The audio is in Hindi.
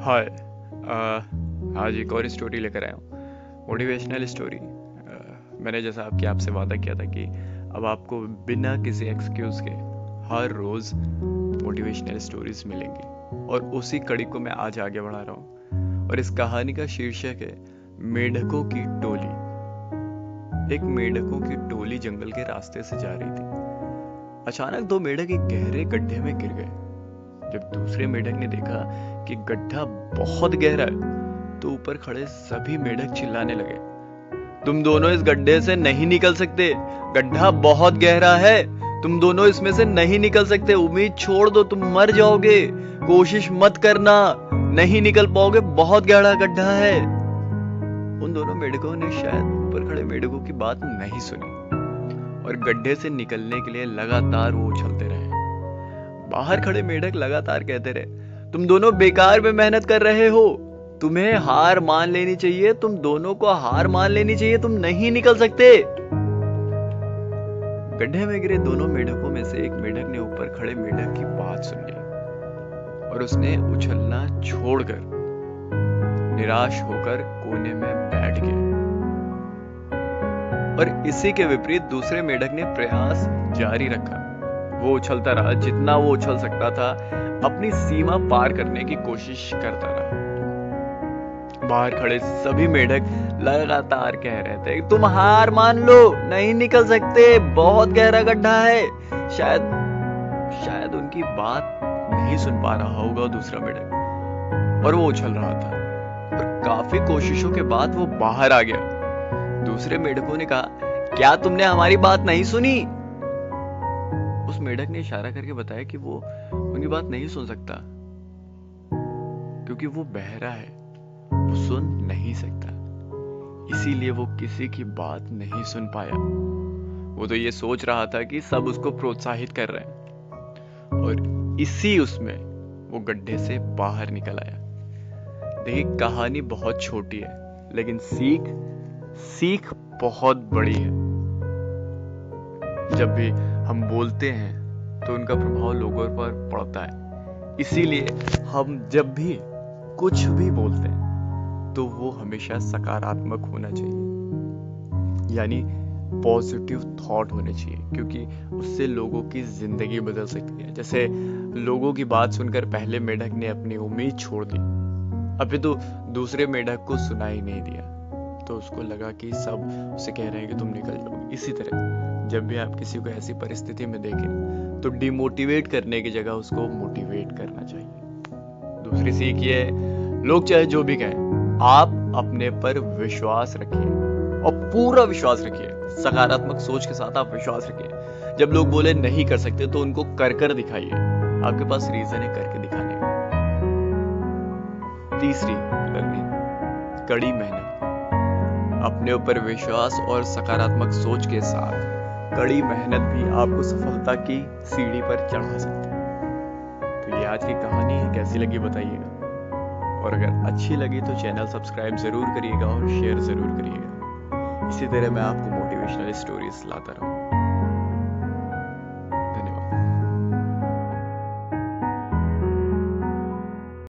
हाय। आज एक और स्टोरी लेकर आया हूँ, मोटिवेशनल स्टोरी। मैंने जैसा आपसे वादा किया था कि अब आपको बिना किसी एक्सक्यूज़ के हर रोज़ मोटिवेशनल स्टोरीज मिलेंगी, और उसी कड़ी को मैं आज आगे बढ़ा रहा हूँ। और इस कहानी का शीर्षक है मेंढकों की टोली। एक मेंढकों की टोली जंगल के रास्ते से जा रही थी। अचानक दो मेंढक एक गहरे गड्ढे में गिर गए। जब दूसरे मेंढक ने देखा कि गड्ढा बहुत गहरा है, तो ऊपर खड़े सभी मेंढक चिल्लाने लगे, तुम दोनों इस गड्ढे से नहीं निकल सकते, गड्ढा बहुत गहरा है, तुम दोनों इसमें से नहीं निकल सकते, उम्मीद छोड़ दो, तुम मर जाओगे, कोशिश मत करना, नहीं निकल पाओगे, बहुत गहरा गड्ढा है। उन दोनों मेंढकों ने शायद ऊपर खड़े मेंढकों की बात नहीं सुनी और गड्ढे से निकलने के लिए लगातार वो उछलते रहे। बाहर खड़े मेंढक लगातार कहते रहे, तुम दोनों बेकार में मेहनत कर रहे हो, तुम्हें हार मान लेनी चाहिए, तुम दोनों को हार मान लेनी चाहिए, तुम नहीं निकल सकते। गड्ढे में गिरे दोनों मेंढकों में से एक मेंढक ने ऊपर खड़े मेंढक की बात सुन ली और उसने उछलना छोड़कर निराश होकर कोने में बैठ गया। और इसी के विपरीत दूसरे मेंढक ने प्रयास जारी रखा। वो उछलता रहा, जितना वो उछल सकता था, अपनी सीमा पार करने की कोशिश करता रहा। बाहर खड़े सभी मेंढक लगातार कह रहे थे, तुम हार मान लो, नहीं निकल सकते, बहुत गहरा गड्ढा है। शायद उनकी बात नहीं सुन पा रहा होगा दूसरा मेंढक, और वो उछल रहा था। और काफी कोशिशों के बाद वो बाहर आ गया। दूसरे मेंढकों ने कहा, क्या तुमने हमारी बात नहीं सुनी? उस मेंढक ने इशारा करके बताया कि वो उनकी बात नहीं सुन सकता, क्योंकि वो बहरा है, वो सुन नहीं सकता, इसीलिए वो किसी की बात नहीं सुन पाया। वो तो ये सोच रहा था कि सब उसको प्रोत्साहित कर रहे हैं, और इसी उसमें वो गड्ढे से बाहर निकल आया। देखिए, कहानी बहुत छोटी है, लेकिन सीख बहुत बड़ी है। जब भी हम बोलते हैं तो उनका प्रभाव लोगों पर पड़ता है, इसीलिए हम जब भी कुछ भी बोलते हैं तो वो हमेशा सकारात्मक होना चाहिए, यानी पॉजिटिव थॉट होने चाहिए, क्योंकि उससे लोगों की जिंदगी बदल सकती है। जैसे लोगों की बात सुनकर पहले मेंढक ने अपनी उम्मीद छोड़ दी, अभी तो दूसरे मेंढक को सुना ही नहीं दिया, तो उसको लगा कि सब उसे कह रहे हैं कि तुम निकल जाओ। इसी तरह जब भी आप किसी को ऐसी परिस्थिति में देखें तो डिमोटिवेट करने की जगह उसको मोटिवेट करना चाहिए। दूसरी सीख ये है, लोग चाहे जो भी कहें, आप अपने पर विश्वास रखिए, और पूरा विश्वास रखिए, सकारात्मक सोच के साथ आप विश्वास रखिए। जब लोग बोले नहीं कर सकते तो उनको कर दिखाइए, आपके पास रीजन है करके दिखाने का। तीसरी लर्निंग, कड़ी मेहनत। अपने ऊपर विश्वास और सकारात्मक सोच के साथ कड़ी मेहनत भी आपको सफलता की सीढ़ी पर चढ़ा सकती है। तो ये आज की कहानी है, कैसी लगी बताइएगा, और अगर अच्छी लगी तो चैनल सब्सक्राइब जरूर करिएगा और शेयर जरूर करिएगा। इसी तरह मैं आपको मोटिवेशनल स्टोरीज लाता रहूँ।